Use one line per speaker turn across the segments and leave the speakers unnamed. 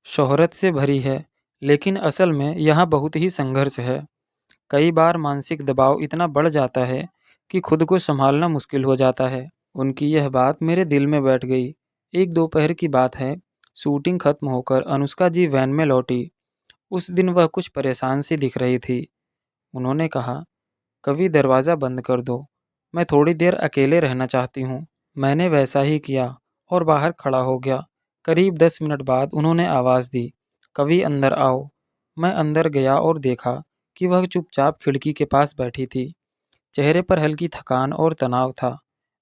शोहरत से भरी है, लेकिन असल में यहाँ बहुत ही संघर्ष है। कई बार मानसिक दबाव इतना बढ़ जाता है कि खुद को संभालना मुश्किल हो जाता है। उनकी यह बात मेरे दिल में बैठ गई। एक दोपहर की बात है, शूटिंग खत्म होकर अनुष्का जी वैन में लौटी। उस दिन वह कुछ परेशान सी दिख रही थी। उन्होंने कहा, कभी दरवाज़ा बंद कर दो, मैं थोड़ी देर अकेले रहना चाहती हूँ। मैंने वैसा ही किया और बाहर खड़ा हो गया। करीब 10 मिनट बाद उन्होंने आवाज़ दी, कभी अंदर आओ। मैं अंदर गया और देखा कि वह चुपचाप खिड़की के पास बैठी थी। चेहरे पर हल्की थकान और तनाव था।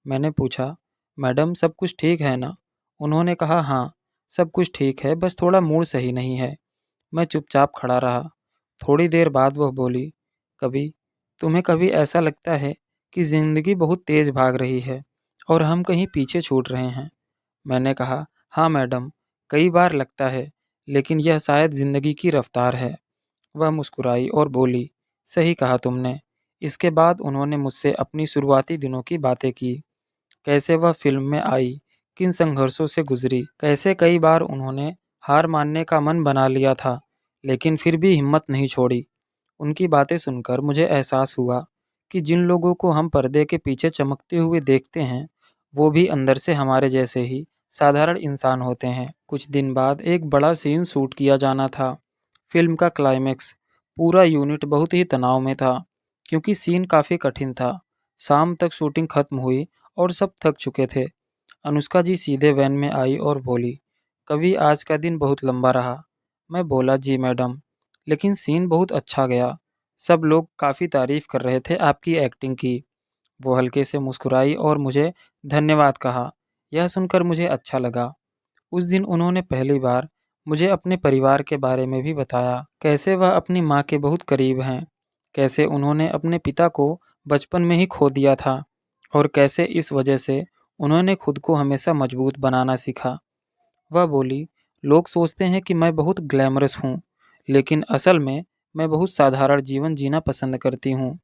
मैंने पूछा, मैडम सब कुछ ठीक है ना? उन्होंने कहा, हाँ, सब कुछ ठीक है, बस थोड़ा मूड सही नहीं है। मैं चुपचाप खड़ा रहा। थोड़ी देर बाद वह बोली, कभी तुम्हें कभी ऐसा लगता है कि ज़िंदगी बहुत तेज़ भाग रही है और हम कहीं पीछे छूट रहे हैं? मैंने कहा, हाँ मैडम, कई बार लगता है, लेकिन यह शायद ज़िंदगी की रफ्तार है। वह मुस्कुराई और बोली, सही कहा तुमने। इसके बाद उन्होंने मुझसे अपनी शुरुआती दिनों की बातें की। कैसे वह फ़िल्म में आई, किन संघर्षों से गुजरी, कैसे कई बार उन्होंने हार मानने का मन बना लिया था, लेकिन फिर भी हिम्मत नहीं छोड़ी। उनकी बातें सुनकर मुझे एहसास हुआ कि जिन लोगों को हम पर्दे के पीछे चमकते हुए देखते हैं, वो भी अंदर से हमारे जैसे ही साधारण इंसान होते हैं। कुछ दिन बाद एक बड़ा सीन शूट किया जाना था। फिल्म का क्लाइमेक्स। पूरा यूनिट बहुत ही तनाव में था, क्योंकि सीन काफ़ी कठिन था। शाम तक शूटिंग खत्म हुई और सब थक चुके थे। अनुष्का जी सीधे वैन में आई और बोली, कभी आज का दिन बहुत लंबा रहा। मैं बोला, जी मैडम, लेकिन सीन बहुत अच्छा गया। सब लोग काफ़ी तारीफ कर रहे थे आपकी एक्टिंग की। वो हल्के से मुस्कुराई और मुझे धन्यवाद कहा। यह सुनकर मुझे अच्छा लगा। उस दिन उन्होंने पहली बार मुझे अपने परिवार के बारे में भी बताया, कैसे वह अपनी माँ के बहुत करीब हैं, कैसे उन्होंने अपने पिता को बचपन में ही खो दिया था और कैसे इस वजह से उन्होंने खुद को हमेशा मजबूत बनाना सीखा। वह बोली, लोग सोचते हैं कि मैं बहुत ग्लैमरस हूँ, लेकिन असल में मैं बहुत साधारण जीवन जीना पसंद करती हूँ।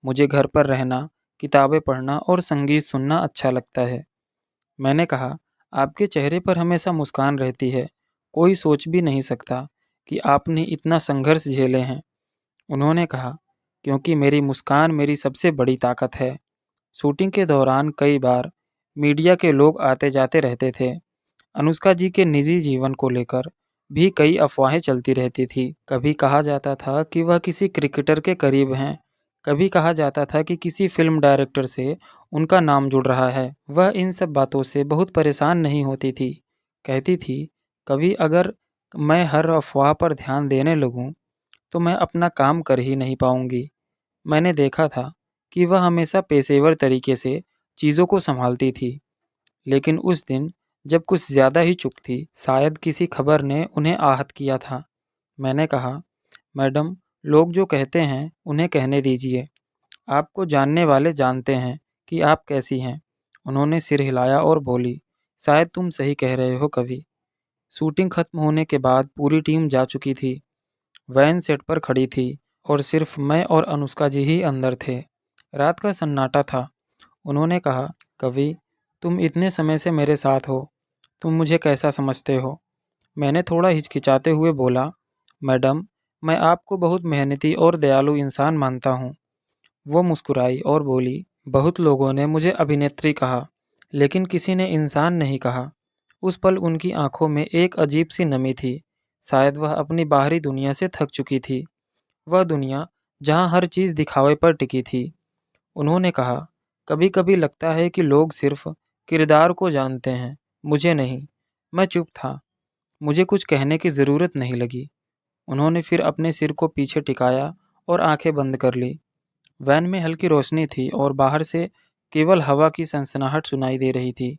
मुझे घर पर रहना, किताबें पढ़ना और संगीत सुनना अच्छा लगता है। मैंने कहा, आपके चेहरे पर हमेशा मुस्कान रहती है। कोई सोच भी नहीं सकता कि आपने इतना संघर्ष झेले हैं। उन्होंने कहा, क्योंकि मेरी मुस्कान मेरी सबसे बड़ी ताकत है। शूटिंग के दौरान कई बार मीडिया के लोग आते जाते रहते थे। अनुष्का जी के निजी जीवन को लेकर भी कई अफवाहें चलती रहती थी। कभी कहा जाता था कि वह किसी क्रिकेटर के करीब हैं, कभी कहा जाता था कि किसी फिल्म डायरेक्टर से उनका नाम जुड़ रहा है। वह इन सब बातों से बहुत परेशान नहीं होती थी। कहती थी, कभी अगर मैं हर अफवाह पर ध्यान देने लगूं, तो मैं अपना काम कर ही नहीं पाऊंगी। मैंने देखा था कि वह हमेशा पेशेवर तरीके से चीज़ों को संभालती थी, लेकिन उस दिन जब कुछ ज़्यादा ही चुप थी, शायद किसी खबर ने उन्हें आहत किया था। मैंने कहा, मैडम, लोग जो कहते हैं उन्हें कहने दीजिए। आपको जानने वाले जानते हैं कि आप कैसी हैं। उन्होंने सिर हिलाया और बोली, शायद तुम सही कह रहे हो कवि। शूटिंग खत्म होने के बाद पूरी टीम जा चुकी थी। वैन सेट पर खड़ी थी और सिर्फ मैं और अनुष्का जी ही अंदर थे। रात का सन्नाटा था। उन्होंने कहा, कवि, तुम इतने समय से मेरे साथ हो, तुम मुझे कैसा समझते हो? मैंने थोड़ा हिचकिचाते हुए बोला, मैडम, मैं आपको बहुत मेहनती और दयालु इंसान मानता हूँ। वो मुस्कुराई और बोली, बहुत लोगों ने मुझे अभिनेत्री कहा, लेकिन किसी ने इंसान नहीं कहा। उस पल उनकी आंखों में एक अजीब सी नमी थी। शायद वह अपनी बाहरी दुनिया से थक चुकी थी, वह दुनिया जहाँ हर चीज़ दिखावे पर टिकी थी। उन्होंने कहा, कभी कभी लगता है कि लोग सिर्फ किरदार को जानते हैं, मुझे नहीं। मैं चुप था, मुझे कुछ कहने की ज़रूरत नहीं लगी। उन्होंने फिर अपने सिर को पीछे टिकाया और आंखें बंद कर ली। वैन में हल्की रोशनी थी और बाहर से केवल हवा की सनसनाहट सुनाई दे रही थी।